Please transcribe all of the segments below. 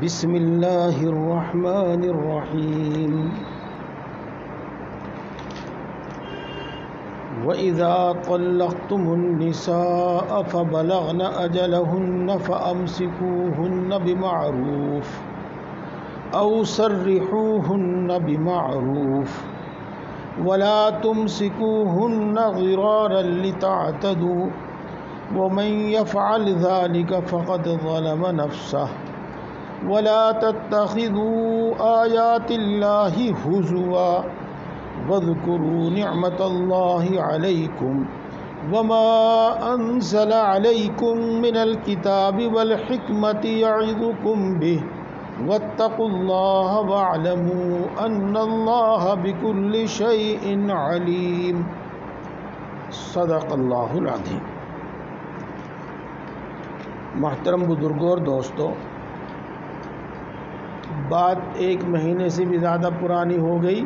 بسم اللہ الرحمن الرحیم وَإِذَا طَلَّقْتُمُ النِّسَاءَ فَبَلَغْنَ أَجَلَهُنَّ فَأَمْسِكُوهُنَّ بِمَعْرُوفٍ أَوْ سَرِّحُوهُنَّ بِمَعْرُوفٍ وَلَا تُمْسِكُوهُنَّ ضِرَارًا لِتَعْتَدُوا وَمَنْ يَفْعَلْ ذَلِكَ فَقَدْ ظَلَمَ نَفْسَهُ وَلَا تَتَّخِذُوا آيَاتِ اللَّهِ هُزُوًا وَاذْكُرُوا نِعْمَةَ اللَّهِ عَلَيْكُمْ وَمَا أَنزَلَ عَلَيْكُمْ مِنَ الْكِتَابِ وَالْحِكْمَةِ يَعِظُكُمْ بِهِ وَاتَّقُوا اللَّهَ وَاعْلَمُوا أَنَّ اللَّهَ بِكُلِّ شَيْءٍ عَلِيمٌ صدق اللہ العظیم۔ محترم بزرگوں اور دوستو، بات 1 مہینے سے بھی زیادہ پرانی ہو گئی،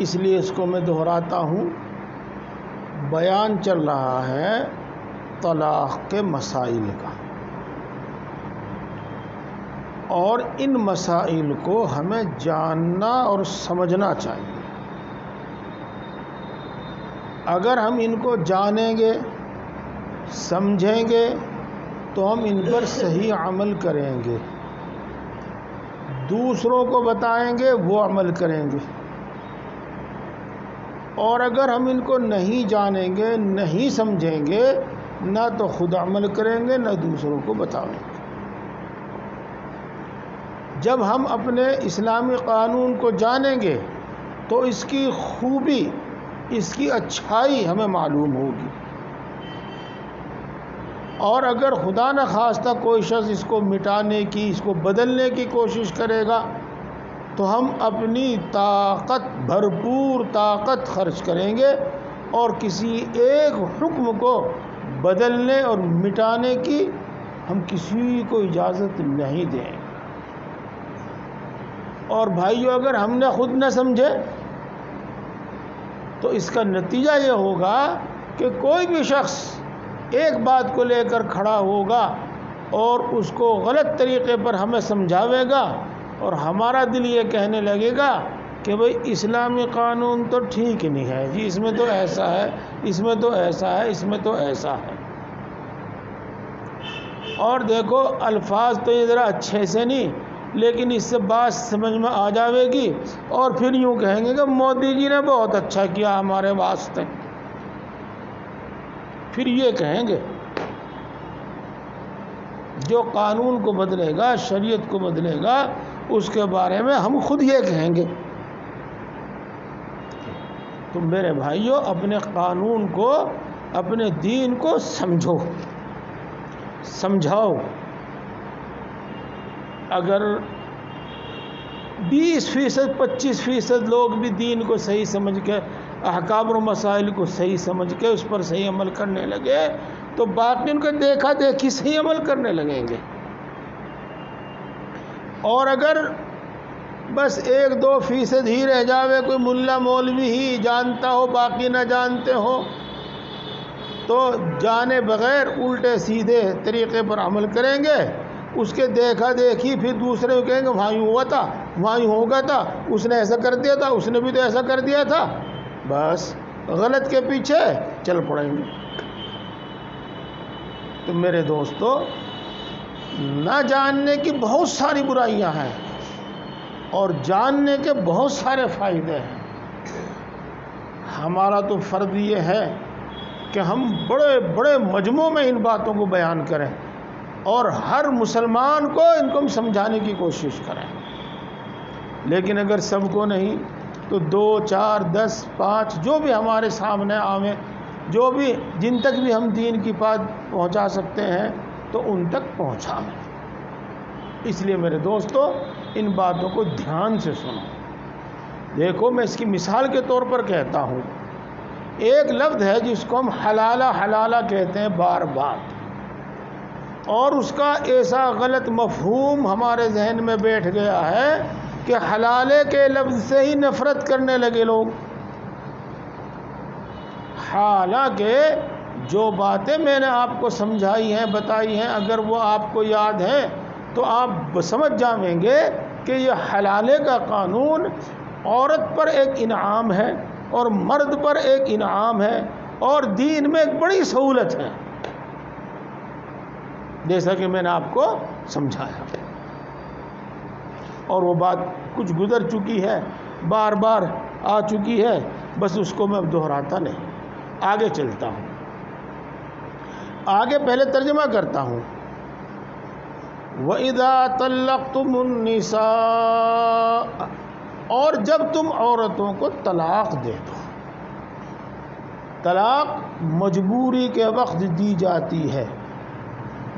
اس لیے اس کو میں دہراتا ہوں۔ بیان چل رہا ہے طلاق کے مسائل کا، اور ان مسائل کو ہمیں جاننا اور سمجھنا چاہیے۔ اگر ہم ان کو جانیں گے، سمجھیں گے، تو ہم ان پر صحیح عمل کریں گے، دوسروں کو بتائیں گے، وہ عمل کریں گے۔ اور اگر ہم ان کو نہیں جانیں گے، نہیں سمجھیں گے، نہ تو خود عمل کریں گے، نہ دوسروں کو بتائیں گے۔ جب ہم اپنے اسلامی قانون کو جانیں گے تو اس کی خوبی، اس کی اچھائی ہمیں معلوم ہوگی۔ اور اگر خدا نخواستہ کوئی شخص اس کو مٹانے کی، اس کو بدلنے کی کوشش کرے گا، تو ہم اپنی طاقت، بھرپور طاقت خرچ کریں گے اور کسی ایک حکم کو بدلنے اور مٹانے کی ہم کسی کو اجازت نہیں دیں۔ اور بھائیو، اگر ہم نے خود نہ سمجھے تو اس کا نتیجہ یہ ہوگا کہ کوئی بھی شخص ایک بات کو لے کر کھڑا ہوگا اور اس کو غلط طریقے پر ہمیں سمجھاوے گا، اور ہمارا دل یہ کہنے لگے گا کہ بھئی اسلامی قانون تو ٹھیک ہی نہیں ہے جی، اس میں تو ایسا ہے، اس میں تو ایسا ہے، اس میں تو ایسا ہے۔ اور دیکھو، الفاظ تو یہ ذرا اچھے سے نہیں، لیکن اس سے بات سمجھ میں آ جاوے گی، اور پھر یوں کہیں گے کہ مودی جی نے بہت اچھا کیا ہمارے واسطے۔ پھر یہ کہیں گے۔ جو قانون کو بدلے گا، شریعت کو بدلے گا، اس کے بارے میں ہم خود یہ کہیں گے۔ تو میرے بھائیوں، اپنے قانون کو، اپنے دین کو سمجھو، سمجھاؤ۔ اگر 20%، 25% لوگ بھی دین کو صحیح سمجھ کے، احکام اور مسائل کو صحیح سمجھ کے اس پر صحیح عمل کرنے لگے، تو باقی ان کو دیکھا دیکھی صحیح عمل کرنے لگیں گے۔ اور اگر بس 1-2% ہی رہ جاوے، کوئی ملا مولوی ہی جانتا ہو، باقی نہ جانتے ہو، تو جانے بغیر الٹے سیدھے طریقے پر عمل کریں گے۔ اس کے دیکھا دیکھی پھر دوسرے کو کہیں گے وہاں یوں ہوا تھا، وہاں یوں ہو گیا تھا، اس نے ایسا کر دیا تھا، اس نے بھی تو ایسا کر دیا تھا، بس غلط کے پیچھے چل پڑیں گے۔ تو میرے دوستو، نہ جاننے کی بہت ساری برائیاں ہیں اور جاننے کے بہت سارے فائدے ہیں۔ ہمارا تو فرض یہ ہے کہ ہم بڑے بڑے مجموع میں ان باتوں کو بیان کریں، اور ہر مسلمان کو ان کو سمجھانے کی کوشش کریں۔ لیکن اگر سب کو نہیں، تو 2، 4، 10، 5 جو بھی ہمارے سامنے آویں، جو بھی جن تک بھی ہم دین کی بات پہنچا سکتے ہیں، تو ان تک پہنچائیں۔ اس لیے میرے دوستو، ان باتوں کو دھیان سے سنو۔ دیکھو، میں اس کی مثال کے طور پر کہتا ہوں، ایک لفظ ہے جس کو ہم حلالہ حلالہ کہتے ہیں بار بار، اور اس کا ایسا غلط مفہوم ہمارے ذہن میں بیٹھ گیا ہے کہ حلالے کے لفظ سے ہی نفرت کرنے لگے لوگ۔ حالانکہ جو باتیں میں نے آپ کو سمجھائی ہیں، بتائی ہیں، اگر وہ آپ کو یاد ہیں تو آپ سمجھ جائیں گے کہ یہ حلالے کا قانون عورت پر ایک انعام ہے اور مرد پر ایک انعام ہے اور دین میں ایک بڑی سہولت ہے، جیسا کہ میں نے آپ کو سمجھایا، اور وہ بات کچھ گزر چکی ہے، بار بار آ چکی ہے، بس اس کو میں اب دہراتا نہیں، آگے چلتا ہوں، آگے پہلے ترجمہ کرتا ہوں۔ وَإِذَا طَلَّقْتُمُ النِّسَاءَ، اور جب تم عورتوں کو طلاق دے دو، طلاق مجبوری کے وقت دی جاتی ہے،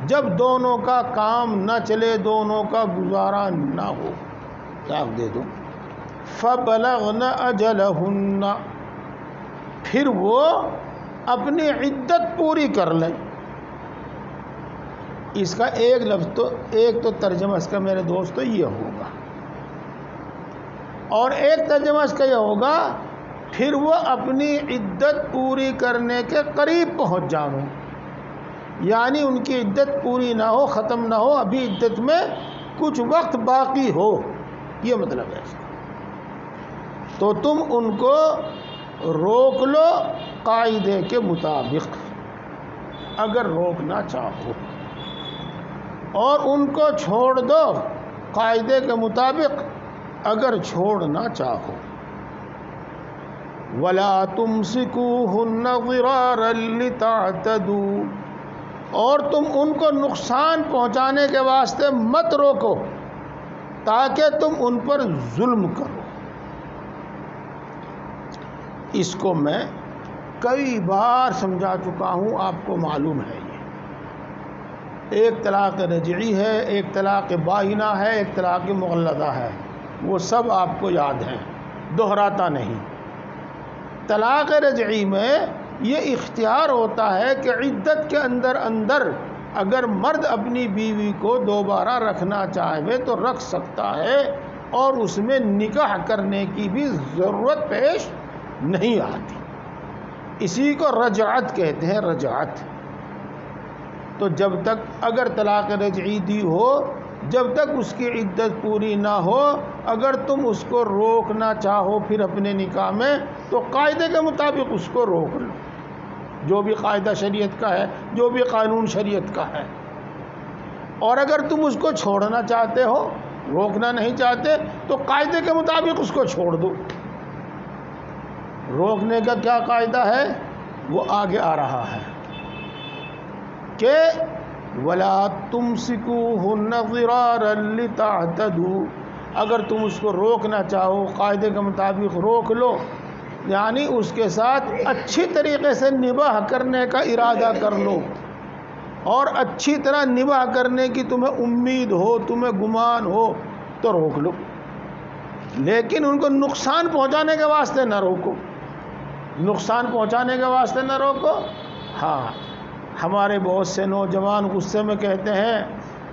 جب دونوں کا کام نہ چلے، دونوں کا گزارا نہ ہو، طلاق دے دو۔ فَبَلَغْنَ أَجَلَهُنَّ، پھر وہ اپنی عدت پوری کر لیں۔ اس کا ایک لفظ تو ایک تو ترجمہ اس کا میرے دوستو یہ ہوگا، اور ایک ترجمہ اس کا یہ ہوگا پھر وہ اپنی عدت پوری کرنے کے قریب پہنچ جاؤں، یعنی ان کی عدت پوری نہ ہو، ختم نہ ہو، ابھی عدت میں کچھ وقت باقی ہو، یہ مطلب ہے اس کا۔ تو تم ان کو روک لو قاعدے کے مطابق اگر روکنا چاہو، اور ان کو چھوڑ دو قاعدے کے مطابق اگر چھوڑنا چاہو۔ وَلَا تُمْسِكُوهُنَّ ضِرَارًا لِتَعْتَدُوا، اور تم ان کو نقصان پہنچانے کے واسطے مت روکو تاکہ تم ان پر ظلم کرو۔ اس کو میں کئی بار سمجھا چکا ہوں، آپ کو معلوم ہے۔ یہ ایک طلاق رجعی ہے، ایک طلاق بائنہ ہے، ایک طلاق مغلظہ ہے، وہ سب آپ کو یاد ہیں، دہراتا نہیں۔ طلاق رجعی میں یہ اختیار ہوتا ہے کہ عدت کے اندر اگر مرد اپنی بیوی کو دوبارہ رکھنا چاہے تو رکھ سکتا ہے، اور اس میں نکاح کرنے کی بھی ضرورت پیش نہیں آتی۔ اسی کو رجعت کہتے ہیں، رجعت۔ تو جب تک اگر طلاق رجعی دی ہو، جب تک اس کی عدت پوری نہ ہو، اگر تم اس کو روکنا چاہو پھر اپنے نکاح میں، تو قاعدے کے مطابق اس کو روک لو، جو بھی قاعدہ شریعت کا ہے، جو بھی قانون شریعت کا ہے۔ اور اگر تم اس کو چھوڑنا چاہتے ہو، روکنا نہیں چاہتے، تو قاعدے کے مطابق اس کو چھوڑ دو۔ روکنے کا کیا قاعدہ ہے وہ آگے آ رہا ہے کہ وَلَا تُمْسِكُوهُنَّ ضِرَارًا لِتَعْتَدُوا، اگر تم اس کو روکنا چاہو قاعدے کے مطابق روک لو، یعنی اس کے ساتھ اچھی طریقے سے نباہ کرنے کا ارادہ کر لو، اور اچھی طرح نباہ کرنے کی تمہیں امید ہو، تمہیں گمان ہو تو روک لو، لیکن ان کو نقصان پہنچانے کے واسطے نہ روکو، نقصان پہنچانے کے واسطے نہ روکو۔ ہاں، ہمارے بہت سے نوجوان غصے میں کہتے ہیں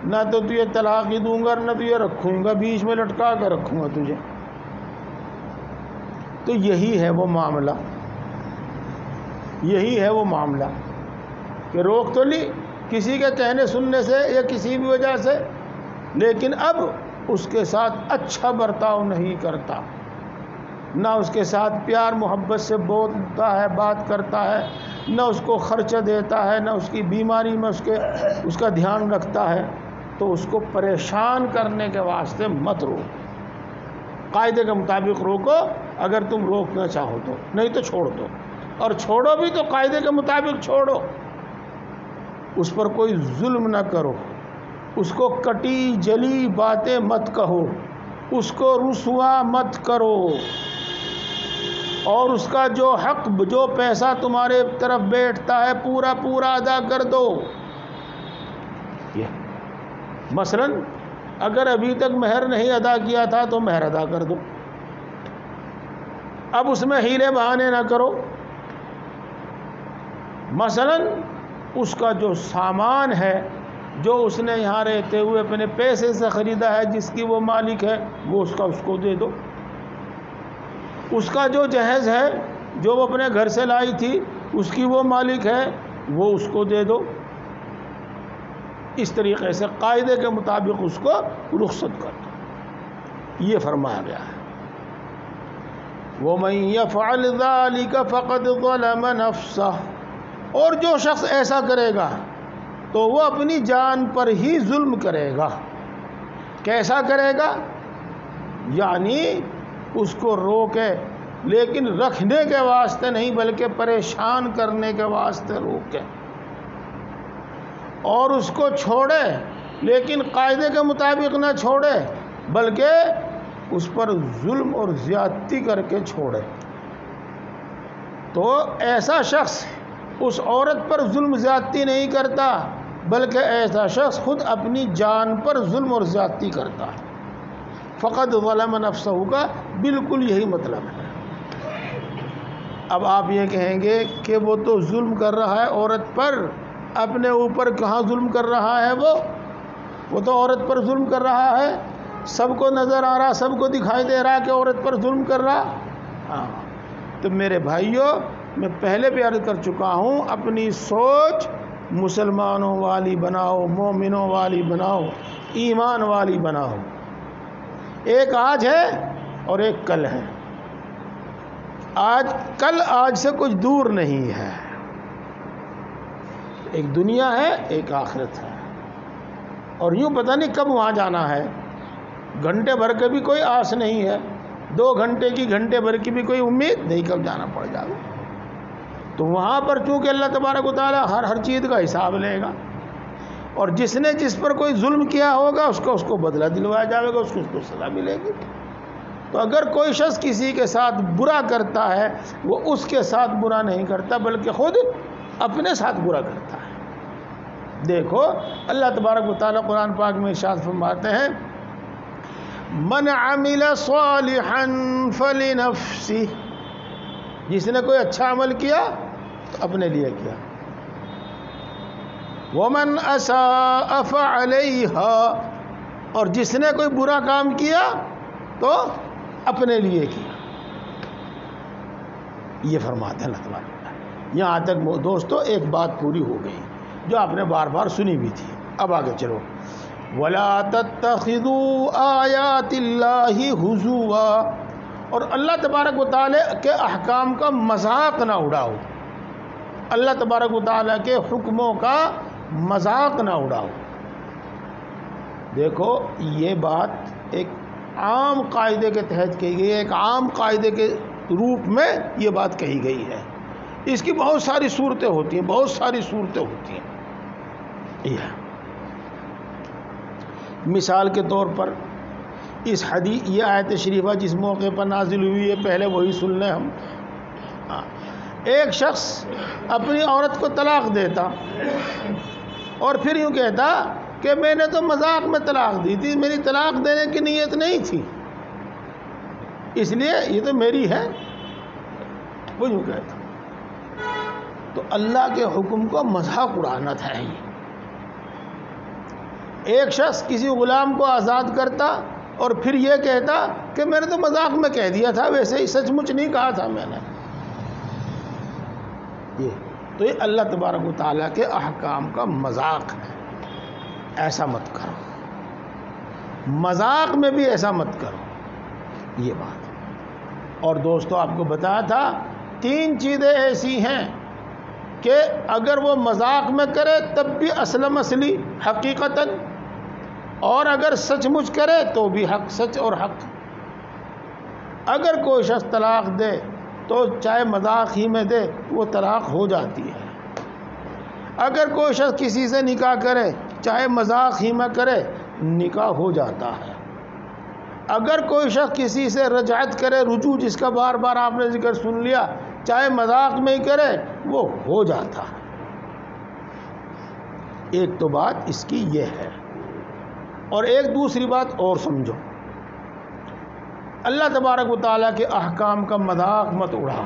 نہ تو تجھے طلاق ہی دوں گا، نہ تجھے رکھوں گا، بیچ میں لٹکا کر رکھوں گا تجھے۔ تو یہی ہے وہ معاملہ، یہی ہے وہ معاملہ کہ روک تو لی کسی کے کہنے سننے سے یا کسی بھی وجہ سے، لیکن اب اس کے ساتھ اچھا برتاؤ نہیں کرتا، نہ اس کے ساتھ پیار محبت سے بولتا ہے، بات کرتا ہے، نہ اس کو خرچہ دیتا ہے، نہ اس کی بیماری میں اس کا دھیان رکھتا ہے، تو اس کو پریشان کرنے کے واسطے مت روکو، قاعدے کے مطابق روکو اگر تم روکنا چاہو تو، نہیں تو چھوڑ دو، اور چھوڑو بھی تو قاعدے کے مطابق چھوڑو، اس پر کوئی ظلم نہ کرو، اس کو کٹی جلی باتیں مت کہو، اس کو رسوا مت کرو، اور اس کا جو حق، جو پیسہ تمہارے طرف بیٹھتا ہے پورا پورا ادا کر دو۔ مثلا اگر ابھی تک مہر نہیں ادا کیا تھا تو مہر ادا کر دو، اب اس میں ہیلے بہانے نہ کرو۔ مثلا اس کا جو سامان ہے، جو اس نے یہاں رہتے ہوئے اپنے پیسے سے خریدا ہے، جس کی وہ مالک ہے، وہ اس کو دے دو۔ اس کا جو جہیز ہے، جو وہ اپنے گھر سے لائی تھی، اس کی وہ مالک ہے، وہ اس کو دے دو۔ اس طریقے سے قاعدے کے مطابق اس کو رخصت کر دو. یہ فرمایا گیا ہے. وَمَن يَفْعَلْ ذَلِكَ فَقَدْ ظَلَمَ نَفْسَهُ، اور جو شخص ایسا کرے گا تو وہ اپنی جان پر ہی ظلم کرے گا. کیسا کرے گا؟ یعنی اس کو روکے، لیکن رکھنے کے واسطے نہیں بلکہ پریشان کرنے کے واسطے روکے، اور اس کو چھوڑے لیکن قاعدے کے مطابق نہ چھوڑے بلکہ اس پر ظلم اور زیادتی کر کے چھوڑے. تو ایسا شخص اس عورت پر ظلم زیادتی نہیں کرتا بلکہ ایسا شخص خود اپنی جان پر ظلم اور زیادتی کرتا ہے. فقد ظلم نفسہ کا بالکل یہی مطلب ہے. اب آپ یہ کہیں گے کہ وہ تو ظلم کر رہا ہے عورت پر، اپنے اوپر کہاں ظلم کر رہا ہے؟ وہ تو عورت پر ظلم کر رہا ہے، سب کو نظر آ رہا، سب کو دکھائی دے رہا کہ عورت پر ظلم کر رہا. ہاں تو میرے بھائیوں، میں پہلے بھی عرض کر چکا ہوں، اپنی سوچ مسلمانوں والی بناؤ، مومنوں والی بناؤ، ایمان والی بناؤ. ایک آج ہے اور ایک کل ہے. کل آج سے کچھ دور نہیں ہے. ایک دنیا ہے، ایک آخرت ہے، اور یوں پتہ نہیں کب وہاں جانا ہے. گھنٹے بھر کے بھی کوئی آس نہیں ہے، 2 گھنٹے کی، گھنٹے بھر کی بھی کوئی امید نہیں کب جانا پڑ جائے گا. تو وہاں پر چونکہ اللہ تبارک و تعالیٰ ہر چیز کا حساب لے گا، اور جس نے جس پر کوئی ظلم کیا ہوگا اس کو بدلہ دلوایا جائے گا، اس کو سزا ملے گی. تو اگر کوئی شخص کسی کے ساتھ برا کرتا ہے، وہ اس کے ساتھ برا نہیں کرتا بلکہ خود اپنے ساتھ برا کرتا ہے. دیکھو اللہ تبارک و تعالیٰ قرآن پاک میں ارشاد فرماتے ہیں، من عمل صالحا فلنفسہ، جس نے کوئی اچھا عمل کیا تو اپنے لیے کیا. ومن اساء فعلیہا، اور جس نے کوئی برا کام کیا تو اپنے لیے کیا. یہ فرماتے ہیں اللہ تبارک و تعالیٰ. یہاں تک دوستو ایک بات پوری ہو گئی جو آپ نے بار بار سنی بھی تھی. اب آگے چلو. وَلَا تَتَّخِذُوا آیَاتِ اللَّهِ ہُزُوًا، اور اللہ تبارک و تعالیٰ کے احکام کا مذاق نہ اڑاؤ. اللہ تبارک و تعالیٰ کے حکموں کا مذاق نہ اڑاؤ. دیکھو یہ بات ایک عام قاعدے کے تحت کہی گئی ہے، ایک عام قاعدے کے روپ میں یہ بات کہی گئی ہے. اس کی بہت ساری صورتیں ہوتی ہیں، بہت ساری صورتیں ہوتی ہیں. مثال کے طور پر یہ آیت شریفہ جس موقع پر نازل ہوئی ہے پہلے وہی سن لیں ہم. ایک شخص اپنی عورت کو طلاق دیتا اور پھر یوں کہتا کہ میں نے تو مذاق میں طلاق دی تھی، میری طلاق دینے کی نیت نہیں تھی، اس لیے یہ تو میری ہے، وہ یوں کہتا. تو اللہ کے حکم کو مذاق اڑانا تھا. ایک شخص کسی غلام کو آزاد کرتا اور پھر یہ کہتا کہ میں نے تو مذاق میں کہہ دیا تھا، ویسے ہی سچ مچ نہیں کہا تھا میں نے. تو یہ اللہ تبارک و تعالیٰ کے احکام کا مذاق ہے. ایسا مت کرو، مذاق میں بھی ایسا مت کرو. یہ بات. اور دوستو آپ کو بتایا تھا 3 چیزیں ایسی ہیں کہ اگر وہ مذاق میں کرے تب بھی اصلی حقیقتاً، اور اگر سچ مچ کرے تو بھی حق، سچ اور حق. اگر کوئی شخص طلاق دے تو چاہے مذاق ہی میں دے وہ طلاق ہو جاتی ہے. اگر کوئی شخص کسی سے نکاح کرے چاہے مذاق ہی میں کرے نکاح ہو جاتا ہے. اگر کوئی شخص کسی سے رجعت کرے، رجوع جس کا بار بار آپ نے ذکر سن لیا، چاہے مذاق میں ہی کرے وہ ہو جاتا ہے. ایک تو بات اس کی یہ ہے، اور ایک دوسری بات اور سمجھو، اللہ تبارک و تعالیٰ کے احکام کا مذاق مت اڑاؤ.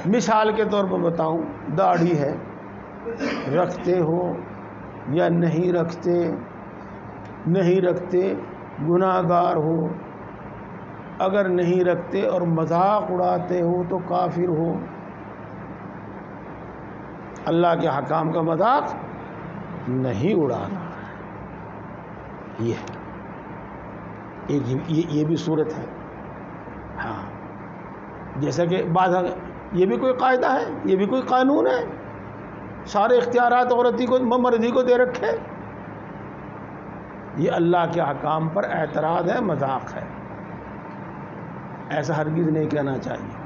مثال کے طور پر بتاؤں، داڑھی ہے، رکھتے ہو یا نہیں رکھتے، نہیں رکھتے گناہ گار ہو، اگر نہیں رکھتے اور مذاق اڑاتے ہو تو کافر ہو. اللہ کے حکام کا مذاق نہیں اڑانا ہے۔ یہ بھی صورت ہے۔ ہاں، جیسا کہ بعض یہ بھی کوئی قاعدہ ہے، یہ بھی کوئی قانون ہے، سارے اختیارات عورت کو مرضی کو دے رکھے۔ یہ اللہ کے احکام پر اعتراض ہے، مذاق ہے، ایسا ہرگز نہیں کہنا چاہیے۔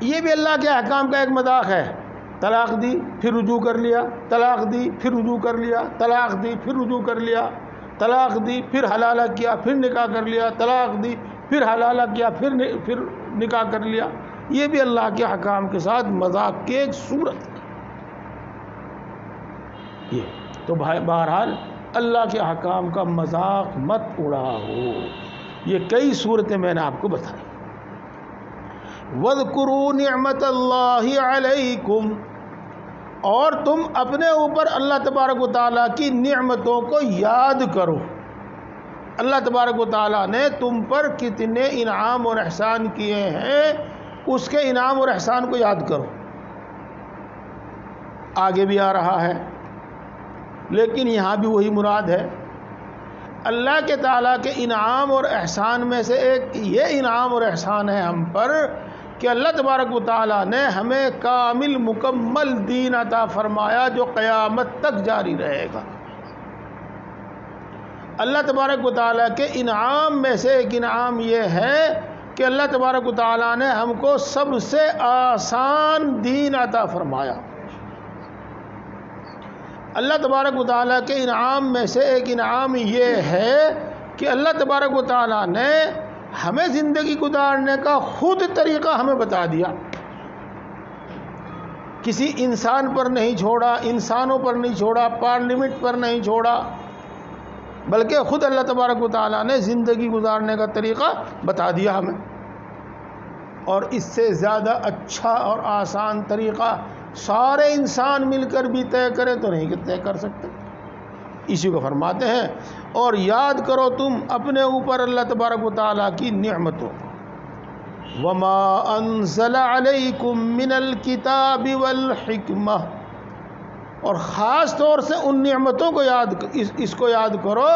یہ بھی اللہ کے احکام کا ایک مذاق ہے۔ طلاق دی پھر رجوع کر لیا، طلاق دی پھر رجوع کر لیا، طلاق دی پھر رجوع کر لیا، طلاق دی پھر حلالہ کیا، پھر نکاح کر لیا، طلاق دی پھر حلالہ کیا، پھر نکاح کر لیا۔ یہ بھی اللہ کے احکام کے ساتھ مذاق کی ایک صورت ہے۔ یہ تو بہرحال اللہ کے احکام کا مذاق مت اڑاؤ۔ یہ کئی صورتیں میں نے آپ کو بتائی۔ وَاذْكُرُوا نِعْمَةَ اللَّهِ عَلَيْكُمْ، اور تم اپنے اوپر اللہ تبارک و تعالیٰ کی نعمتوں کو یاد کرو۔ اللہ تبارک و تعالیٰ نے تم پر کتنے انعام اور احسان کیے ہیں، اس کے انعام اور احسان کو یاد کرو۔ آگے بھی آ رہا ہے، لیکن یہاں بھی وہی مراد ہے۔ اللہ کے تعالیٰ کے انعام اور احسان میں سے ایک یہ انعام اور احسان ہے ہم پر کہ اللہ تبارک و تعالیٰ نے ہمیں کامل مکمل دین عطا فرمایا جو قیامت تک جاری رہے گا۔ اللہ تبارک و تعالیٰ کے انعام میں سے ایک انعام یہ ہے کہ اللہ تبارک و تعالیٰ نے ہم کو سب سے آسان دین عطا فرمایا۔ اللہ تبارک و تعالیٰ کے انعام میں سے ایک انعام یہ ہے کہ اللہ تبارک و تعالیٰ نے ہمیں زندگی گزارنے کا خود طریقہ ہمیں بتا دیا۔ کسی انسان پر نہیں چھوڑا، انسانوں پر نہیں چھوڑا، پارلیمنٹ پر نہیں چھوڑا، بلکہ خود اللہ تبارک و تعالیٰ نے زندگی گزارنے کا طریقہ بتا دیا ہمیں۔ اور اس سے زیادہ اچھا اور آسان طریقہ سارے انسان مل کر بھی طے کریں تو نہیں طے کر سکتے۔ اسی کو فرماتے ہیں اور یاد کرو تم اپنے اوپر اللہ تبارک و تعالیٰ کی نعمتوں کو۔ وما انزل علیکم من الکتاب والحکمہ، اور خاص طور سے ان نعمتوں کو اس کو یاد کرو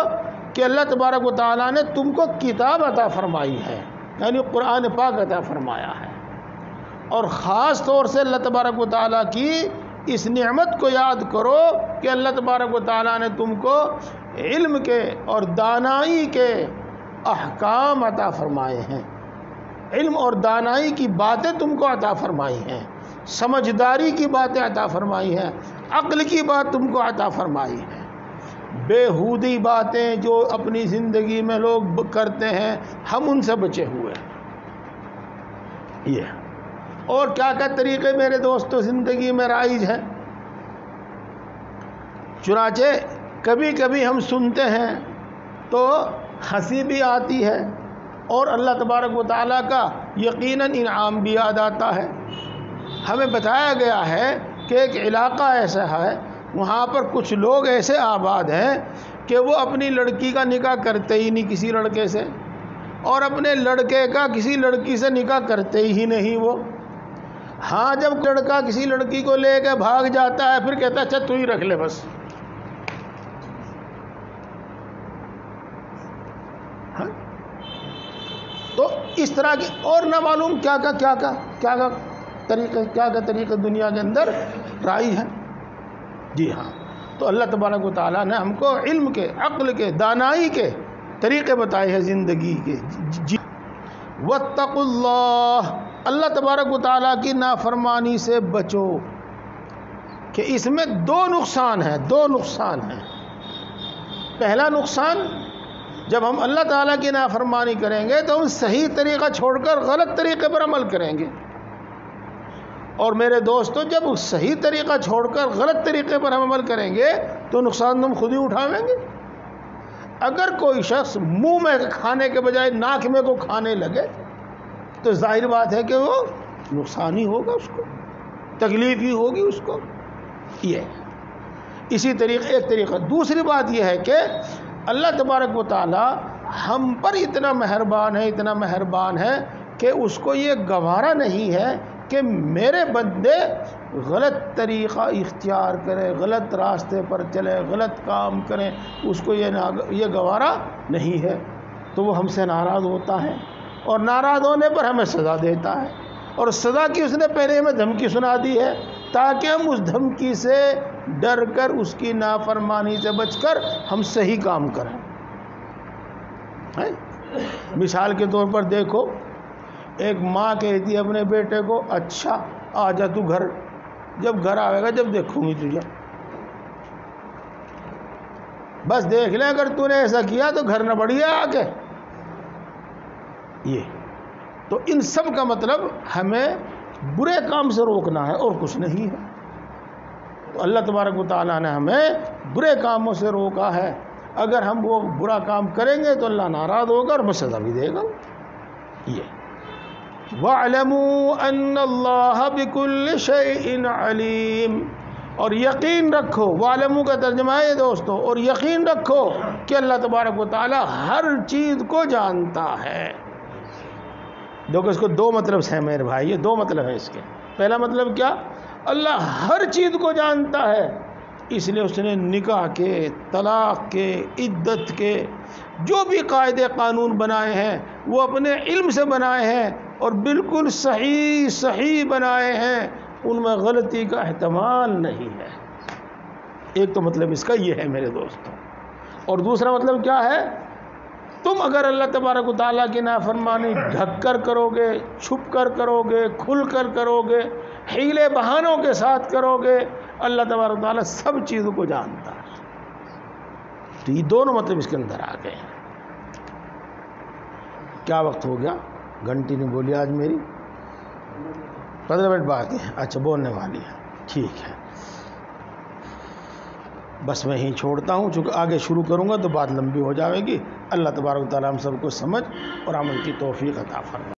کہ اللہ تبارک و تعالیٰ نے تم کو کتاب عطا فرمائی ہے، یعنی قرآن پاک عطا فرمایا ہے۔ اور خاص طور سے اللہ تبارک و تعالیٰ کی اس نعمت کو یاد کرو کہ اللہ تبارک و تعالیٰ نے تم کو علم کے اور دانائی کے احکام عطا فرمائے ہیں۔ علم اور دانائی کی باتیں تم کو عطا فرمائی ہیں، سمجھداری کی باتیں عطا فرمائی ہیں، عقل کی بات تم کو عطا فرمائی ہے۔ بیہودی باتیں جو اپنی زندگی میں لوگ کرتے ہیں ہم ان سے بچے ہوئے ہیں۔ یہ اور کیا کیا طریقے میرے دوستو زندگی میں رائج ہیں۔ چنانچہ کبھی کبھی ہم سنتے ہیں تو ہنسی بھی آتی ہے اور اللہ تبارک و تعالیٰ کا یقیناً انعام بھی یاد آتا ہے۔ ہمیں بتایا گیا ہے کہ ایک علاقہ ایسا ہے، وہاں پر کچھ لوگ ایسے آباد ہیں کہ وہ اپنی لڑکی کا نکاح کرتے ہی نہیں کسی لڑکے سے، اور اپنے لڑکے کا کسی لڑکی سے نکاح کرتے ہی نہیں وہ۔ ہاں، جب لڑکا کسی لڑکی کو لے کے بھاگ جاتا ہے پھر کہتا ہے اچھا تو ہی رکھ لے بس۔ ہاں، تو اس طرح کی اور نہ معلوم کیا طریقے دنیا کے اندر رائج ہے۔ جی ہاں، تو اللہ تبارک و تعالیٰ نے ہم کو علم کے، عقل کے، دانائی کے طریقے بتائے ہیں زندگی کے۔ جی واتقوا اللہ، اللہ تبارک و تعالیٰ کی نافرمانی سے بچو، کہ اس میں دو نقصان ہیں۔ پہلا نقصان، جب ہم اللہ تعالیٰ کی نافرمانی کریں گے تو ہم صحیح طریقہ چھوڑ کر غلط طریقے پر عمل کریں گے، اور میرے دوستو جب صحیح طریقہ چھوڑ کر غلط طریقے پر ہم عمل کریں گے تو نقصان ہم خود ہی اٹھاویں گے۔ اگر کوئی شخص منہ میں کھانے کے بجائے ناک میں کو کھانے لگے تو ظاہر بات ہے کہ وہ نقصان ہی ہوگا، اس کو تکلیف ہی ہوگی اس کو۔ یہ اسی طریقے ایک طریقہ۔ دوسری بات یہ ہے کہ اللہ تبارک و تعالی ہم پر اتنا مہربان ہے کہ اس کو یہ گوارا نہیں ہے کہ کہ میرے بندے غلط طریقہ اختیار کریں، غلط راستے پر چلیں، غلط کام کریں، اس کو یہ گوارا نہیں ہے، تو وہ ہم سے ناراض ہوتا ہے، اور ناراض ہونے پر ہمیں سزا دیتا ہے، اور سزا کی اس نے پہلے ہمیں دھمکی سنا دی ہے تاکہ ہم اس دھمکی سے ڈر کر، اس کی نافرمانی سے بچ کر ہم صحیح کام کریں۔ مثال کے طور پر دیکھو، ایک ماں کہتی ہے اپنے بیٹے کو، اچھا آ جا تو گھر، جب گھر آئے گا جب دیکھوں گی تجھے، بس دیکھ لیں اگر تو نے ایسا کیا تو گھر نہ بڑھیا آ کے۔ یہ تو ان سب کا مطلب ہمیں برے کام سے روکنا ہے اور کچھ نہیں ہے۔ تو اللہ تبارک و تعالیٰ نے ہمیں برے کاموں سے روکا ہے، اگر ہم وہ برا کام کریں گے تو اللہ ناراض ہوگا اور ہمیں سزا بھی دے گا۔ یہ وَاعْلَمُوا أَنَّ اللَّهَ بِكُلِّ شَيْءٍ عَلِيمٌ، اور یقین رکھو، وَاعْلَمُوا کا ترجمہ ہے دوستو، اور یقین رکھو کہ اللہ تبارک و تعالیٰ ہر چیز کو جانتا ہے۔ دیکھو اس کو دو مطلب ہیں میرے بھائی، یہ دو مطلب ہیں اس کے۔ پہلا مطلب کیا؟ اللہ ہر چیز کو جانتا ہے، اس لیے اس نے نکاح کے، طلاق کے، عدت کے جو بھی قاعدے قانون بنائے ہیں وہ اپنے علم سے بنائے ہیں، اور بالکل صحیح بنائے ہیں، ان میں غلطی کا احتمال نہیں ہے۔ ایک تو مطلب اس کا یہ ہے میرے دوستوں، اور دوسرا مطلب کیا ہے؟ تم اگر اللہ تبارک و تعالیٰ کی نافرمانی ڈھک کر کرو گے، چھپ کر کرو گے، کھل کر کرو گے، حیلے بہانوں کے ساتھ کرو گے، اللہ تبارک و تعالیٰ سب چیزوں کو جانتا ہے۔ تو یہ دونوں مطلب اس کے اندر آ گئے ہیں۔ کیا وقت ہو گیا؟ گھنٹی نہیں بولی آج میری، 15 منٹ باقی ہے۔ اچھا بولنے والی ہے، ٹھیک ہے، بس میں ہی چھوڑتا ہوں، چونکہ آگے شروع کروں گا تو بات لمبی ہو جائے گی۔ اللہ تبارک و تعالیٰ ہم سب کو سمجھ اور عمل کی توفیق عطا فرمائے۔